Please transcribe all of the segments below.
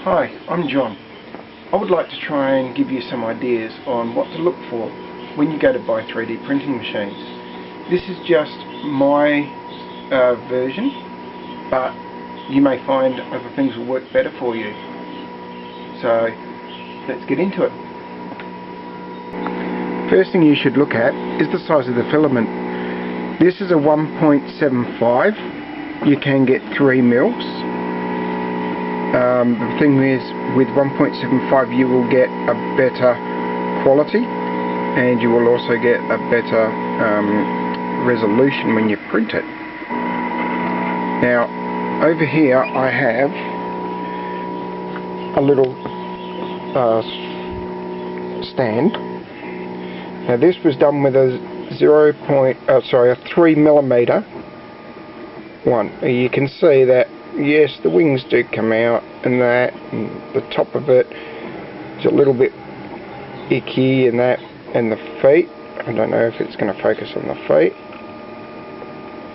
Hi, I'm John. I would like to try and give you some ideas on what to look for when you go to buy 3D printing machines. This is just my version, but you may find other things will work better for you. So let's get into it. First thing you should look at is the size of the filament. This is a 1.75. You can get 3 mils. The thing is, with 1.75 you will get a better quality, and you will also get a better resolution when you print it. Now over here I have a little stand. Now this was done with a 3mm one. You can see that yes, the wings do come out, and that, and the top of it is a little bit icky, and that, and the feet. I don't know if it's going to focus on the feet.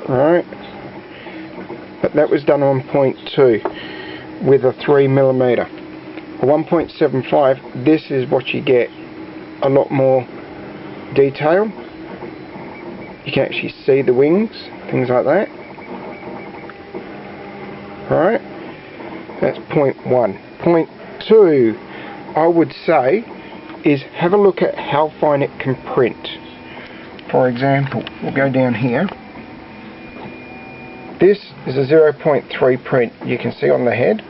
Right, but that was done on 0.2 with a 3mm. A 1.75, this is what you get, a lot more detail. You can actually see the wings, things like that. Right, that's 0.1. 0.2, I would say, is have a look at how fine it can print. For example, we'll go down here. This is a 0.3 print. You can see on the head.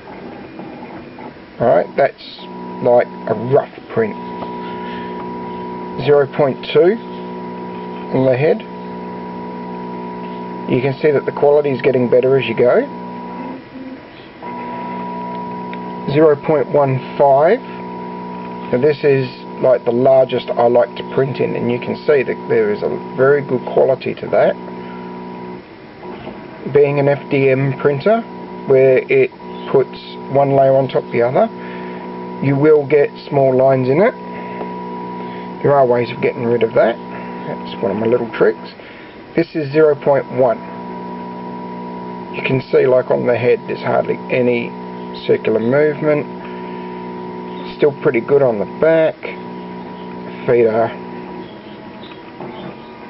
Alright, that's like a rough print. 0.2 on the head. You can see that the quality is getting better as you go. 0.15. Now this is like the largest I like to print in, and you can see that there is a very good quality to that. Being an FDM printer, where it puts one layer on top of the other, you will get small lines in it. There are ways of getting rid of that. That's one of my little tricks. This is 0.1. You can see, like on the head, there's hardly any circular movement. Still pretty good on the back. Feet are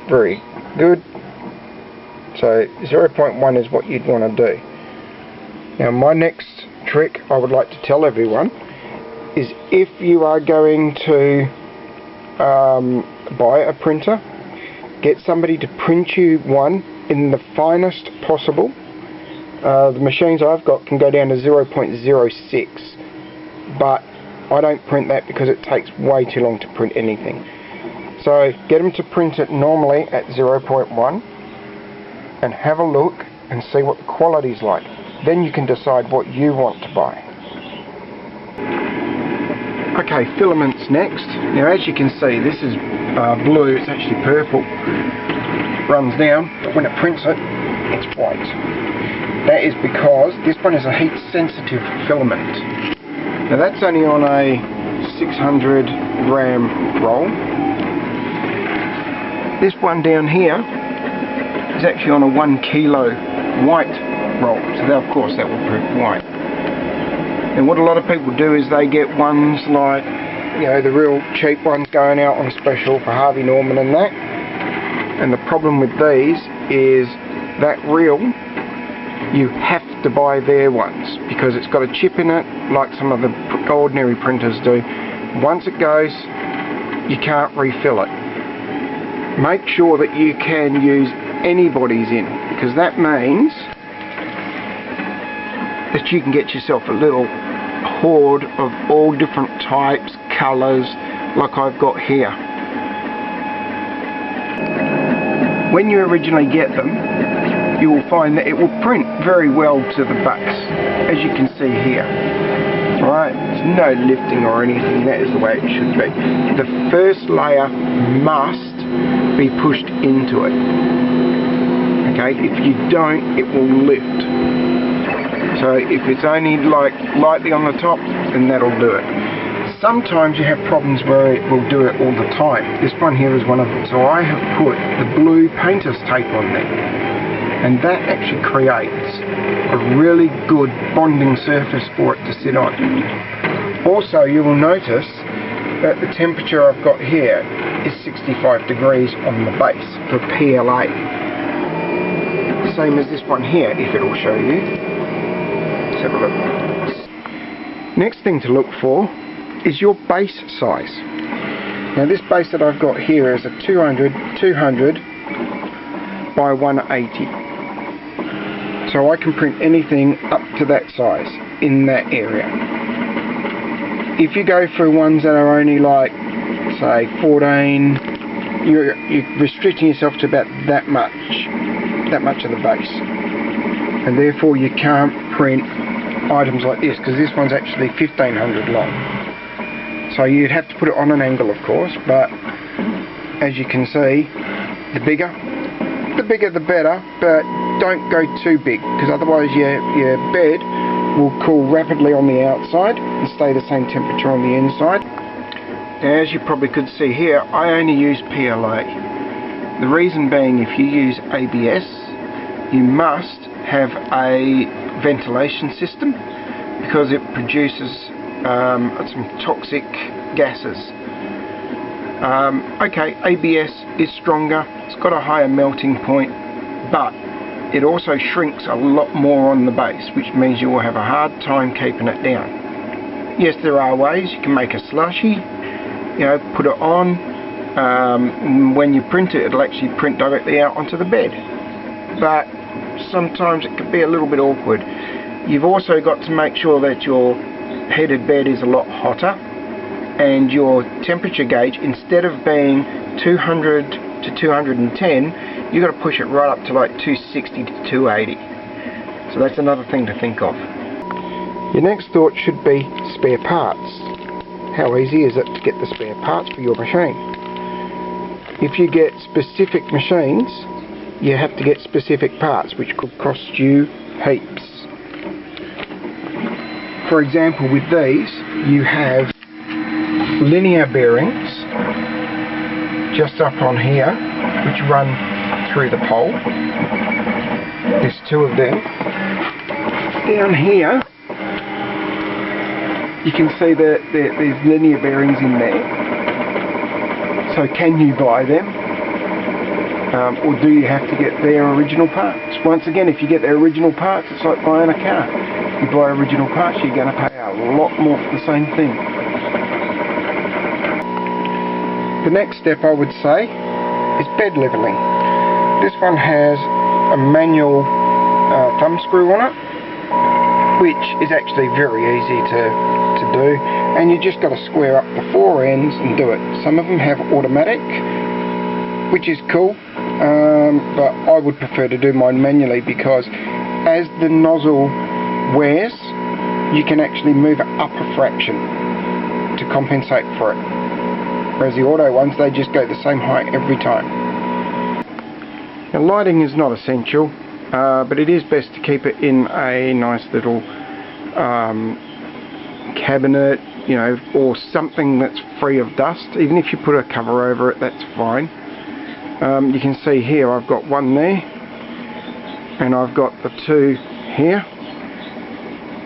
very good. So 0.1 is what you'd want to do. Now my next trick I would like to tell everyone is, if you are going to buy a printer, get somebody to print you one in the finest possible. The machines I've got can go down to 0.06, but I don't print that because it takes way too long to print anything. So get them to print it normally at 0.1 and have a look and see what the quality is like. Then you can decide what you want to buy. Okay, filaments next. Now as you can see, this is blue, it's actually purple. Runs down, but when it prints it, it's white. That is because this one is a heat sensitive filament. Now that's only on a 600 gram roll. This one down here is actually on a 1 kilo white roll, so that, of course that will print white. And what a lot of people do is they get ones like, you know, the real cheap ones going out on special for Harvey Norman and that. And the problem with these is that reel, you have to buy their ones because it's got a chip in it, like some of the ordinary printers do. Once it goes, you can't refill it. Make sure that you can use anybody's in, because that means that you can get yourself a little hoard of all different types, colours, like I've got here. When you originally get them, you will find that it will print very well to the base, as you can see here. Right, there's no lifting or anything, that is the way it should be. The first layer must be pushed into it. Okay, if you don't, it will lift. So if it's only like lightly on the top, then that'll do it. Sometimes you have problems where it will do it all the time. This one here is one of them. So I have put the blue painter's tape on there. and that actually creates a really good bonding surface for it to sit on. Also, you will notice that the temperature I've got here is 65 degrees on the base for PLA. Same as this one here, if it will show you. Let's have a look. Next thing to look for is your base size. Now this base that I've got here is a 200 by 180. So I can print anything up to that size in that area. If you go for ones that are only like, say, 14, you're restricting yourself to about that much of the base. And therefore you can't print items like this, because this one's actually 1500 long. So you'd have to put it on an angle, of course, but as you can see, the bigger the better, but don't go too big, because otherwise your bed will cool rapidly on the outside and stay the same temperature on the inside. Now, as you probably could see here, I only use PLA. The reason being, if you use ABS, you must have a ventilation system, because it produces some toxic gases. Okay, ABS is stronger, it's got a higher melting point, but it also shrinks a lot more on the base, which means you will have a hard time keeping it down. Yes, there are ways. You can make a slushy, put it on. When you print it, it'll actually print directly out onto the bed. But sometimes it can be a little bit awkward. You've also got to make sure that your heated bed is a lot hotter, and your temperature gauge, instead of being 200 to 210, you've got to push it right up to like 260 to 280. So that's another thing to think of. Your next thought should be spare parts. How easy is it to get the spare parts for your machine? If you get specific machines, you have to get specific parts, which could cost you heaps. For example, with these, you have linear bearings just up on here, which run through the pole. There's two of them. Down here, you can see that there's linear bearings in there. So can you buy them? Or do you have to get their original parts? Once again, if you get their original parts, it's like buying a car. If you buy original parts, you're going to pay a lot more for the same thing. The next step, I would say, is bed leveling. This one has a manual thumb screw on it, which is actually very easy to do, and you just got to square up the four ends and do it. Some of them have automatic, which is cool, but I would prefer to do mine manually, because as the nozzle wears, you can actually move it up a fraction to compensate for it. Whereas the auto ones, they just go the same height every time. Now, lighting is not essential, but it is best to keep it in a nice little cabinet, or something that's free of dust. Even if you put a cover over it, that's fine. You can see here I've got one there, and I've got the two here.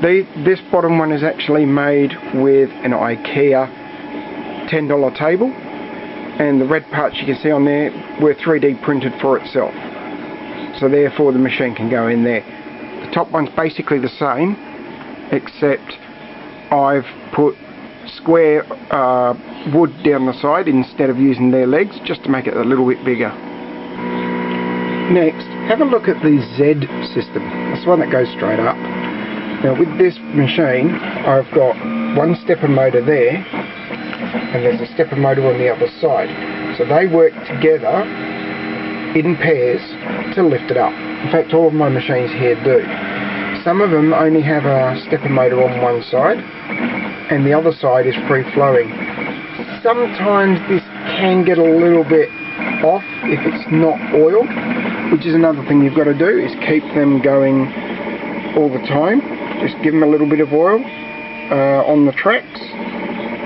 This bottom one is actually made with an IKEA $10 table, and the red parts you can see on there were 3D printed for itself, so therefore the machine can go in there. The top one's basically the same, except I've put square wood down the side instead of using their legs, just to make it a little bit bigger. Next, have a look at the Z system. That's the one that goes straight up. Now with this machine, I've got one stepper motor there, and there's a stepper motor on the other side. So they work together in pairs to lift it up. In fact, all of my machines here do. Some of them only have a stepper motor on one side, and the other side is free flowing. Sometimes this can get a little bit off if it's not oiled, which is another thing you've got to do, is keep them going all the time. Just give them a little bit of oil on the tracks,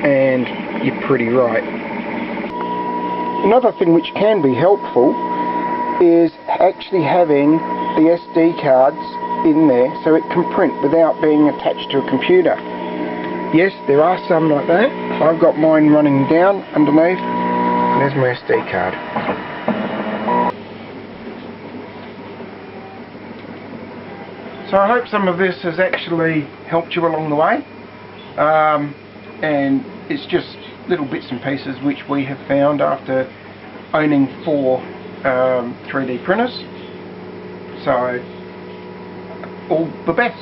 and you're pretty right. Another thing which can be helpful is actually having the SD cards in there so it can print without being attached to a computer. Yes, there are some like that. I've got mine running down underneath. There's my SD card. So I hope some of this has actually helped you along the way. And it's just little bits and pieces which we have found after owning 4 3D printers. So all the best.